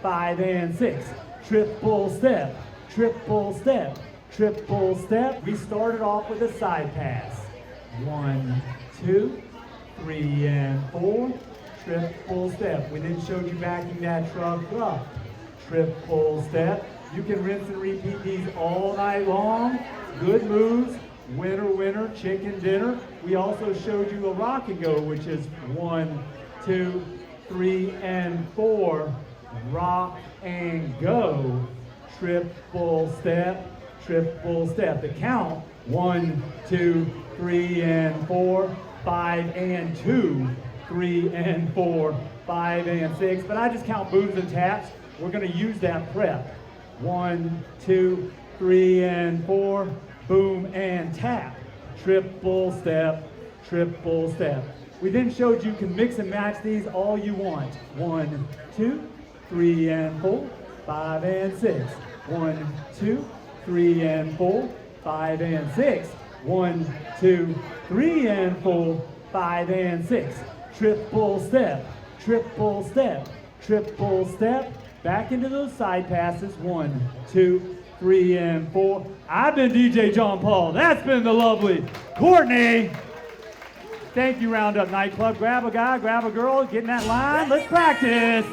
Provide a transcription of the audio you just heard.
5 and 6. Triple step, triple step, triple step. We started off with a side pass. 1, 2, 3 and 4. Triple step. We then showed you backing that truck up. Triple step. You can rinse and repeat these all night long. Good moves. Winner, winner, chicken dinner. We also showed you a rock and go, which is 1, 2, 3 and 4. Rock and go. Triple step, triple step. The count, 1, 2, 3 and 4, 5 and 2, 3 and 4, 5 and 6. But I just count booms and taps. We're going to use that prep. 1, 2, 3 and 4, boom and tap. Triple step, triple step. We then showed you can mix and match these all you want. 1, 2, 3 and 4, 5 and 6. 1, 2, 3 and 4, 5 and 6. 1, 2, 3 and 4, 5 and 6. Triple step, triple step, triple step. Back into those side passes. 1, 2, 3 and 4. I've been DJ JohnPaul. That's been the lovely Kortnee. Thank you, Roundup Nightclub. Grab a guy, grab a girl, get in that line. Let's practice.